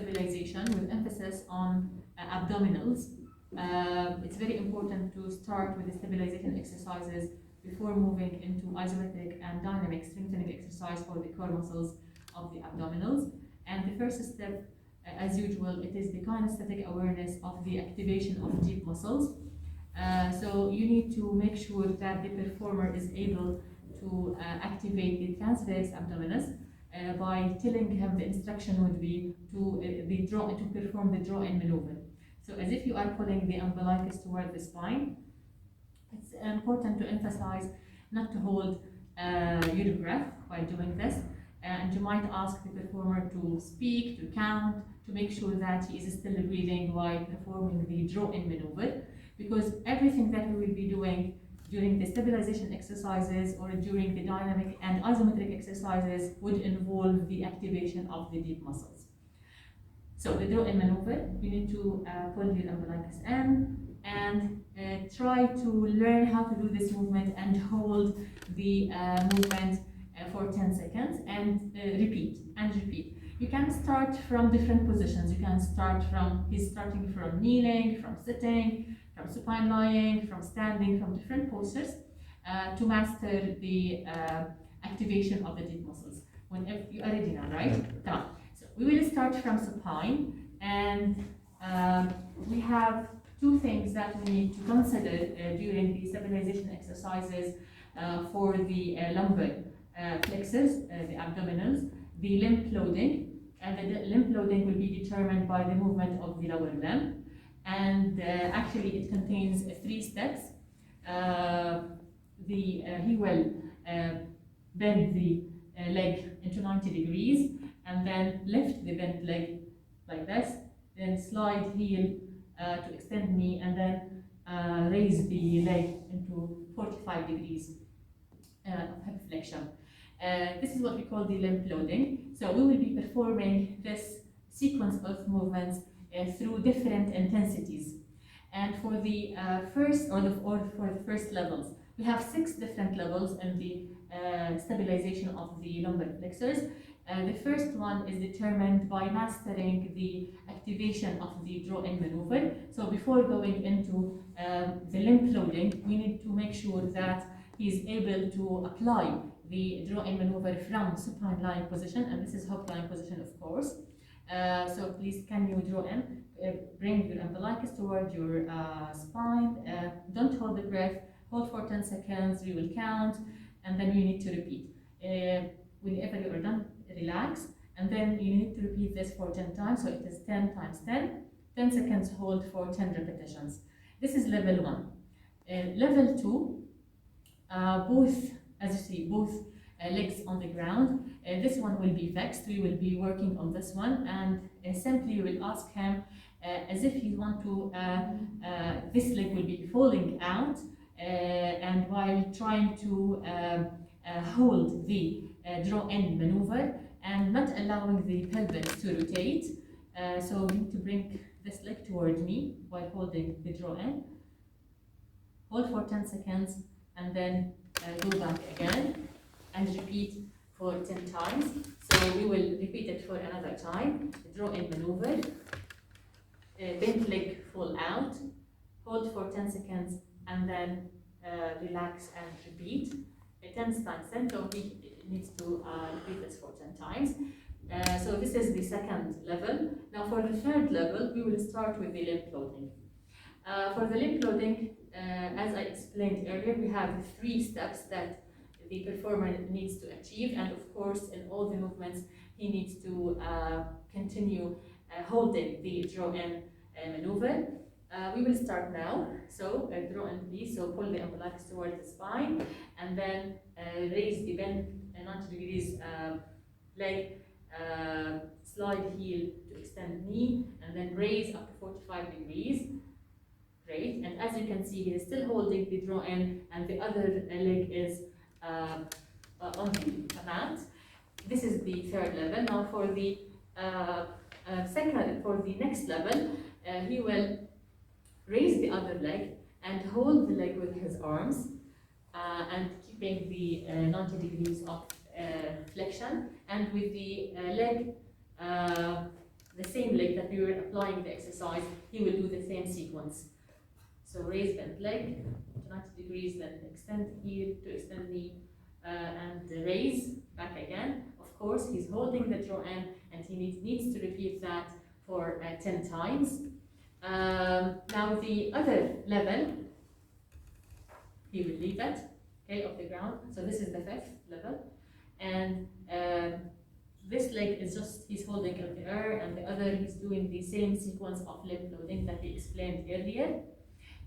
stabilization with emphasis on abdominals. It's very important to start with the stabilization exercises before moving into isometric and dynamic strengthening exercise for the core muscles of the abdominals. And the first step, as usual, it is the kinesthetic awareness of the activation of deep muscles. So you need to make sure that the performer is able to activate the transverse abdominis by telling him the instruction would be to perform the draw-in maneuver. So as if you are pulling the umbilicus toward the spine. It's important to emphasize not to hold your breath while doing this, and you might ask the performer to speak, to count, to make sure that he is still breathing while performing the draw-in maneuver, because everything that we will be doing during the stabilization exercises or during the dynamic and isometric exercises would involve the activation of the deep muscles. So the draw-in maneuver, you need to pull your umbilicus in and try to learn how to do this movement and hold the movement for 10 seconds and repeat and repeat. You can start from different positions. You can start from, he's starting from kneeling, from sitting, from supine lying, from standing, from different postures to master the activation of the deep muscles. Whenever you are ready now, right? So we will start from supine, and we have two things that we need to consider during the stabilization exercises for the lumbar flexors, the abdominals, the limb loading, and the limb loading will be determined by the movement of the lower limb. And actually it contains 3 steps. He will bend the leg into 90 degrees and then lift the bent leg like this, then slide heel to extend knee, and then raise the leg into 45 degrees of hip flexion. This is what we call the limb loading. So we will be performing this sequence of movements through different intensities. And for the first levels, we have 6 different levels in the stabilization of the lumbar flexors. The first one is determined by mastering the activation of the draw-in maneuver. So before going into the limb loading, we need to make sure that he is able to apply the draw-in maneuver from supine lying position, and this is hook lying position, of course. So please, can you draw in? Bring your umbilicus toward your spine. Don't hold the breath. Hold for 10 seconds. We will count, and then you need to repeat. Whenever you are done, relax, and then you need to repeat this for 10 times. So it is 10 times 10. 10 seconds hold for 10 repetitions. This is level 1. Level 2, both, as you see, both legs on the ground. This one will be vexed. We will be working on this one, and simply you will ask him as if you want to, this leg will be falling out, and while trying to hold the draw-in maneuver and not allowing the pelvis to rotate. So we need to bring this leg toward me while holding the draw-in. Hold for 10 seconds and then go back again and repeat for 10 times. So we will repeat it for another time. Draw-in maneuver, bent leg fall out, hold for 10 seconds and then relax and repeat. 10 times 10, so he needs to repeat this for 10 times. So this is the second level. Now for the third level, we will start with the limb loading. For the limb loading, as I explained earlier, we have 3 steps that the performer needs to achieve, and of course in all the movements he needs to continue holding the draw-in maneuver. We will start now. So draw in please. So pull the umbilicus towards the spine, and then raise the bent 90 degrees leg, slide heel to extend knee, and then raise up to 45 degrees. Great. And as you can see, he is still holding the draw in, and the other leg is on the mat. This is the third level. Now for the next level, he will raise the other leg and hold the leg with his arms and keeping the 90 degrees of flexion, and with the leg, the same leg that we were applying the exercise, he will do the same sequence. So raise bent leg to 90 degrees, then extend heel to extend knee, and raise back again. Of course, he's holding the draw in, and he needs to repeat that for 10 times. Now the other level, he will leave it, okay, off the ground. So this is the 5th level, and this leg is just, he's holding in the air, and the other, he's doing the same sequence of limb loading that we explained earlier.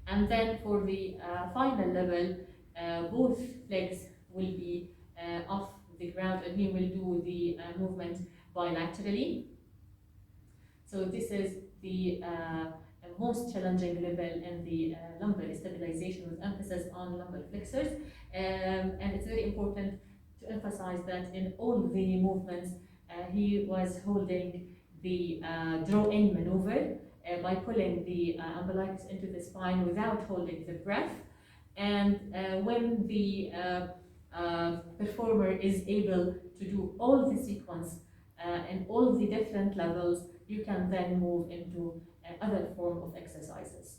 And then for the final level, both legs will be off the ground, and he will do the movement bilaterally. So this is the most challenging level in the lumbar stabilization, with emphasis on lumbar flexors. And it's very important to emphasize that in all the movements, he was holding the draw-in maneuver by pulling the umbilicus into the spine without holding the breath. And when the performer is able to do all the sequence and all the different levels, you can then move into other form of exercises.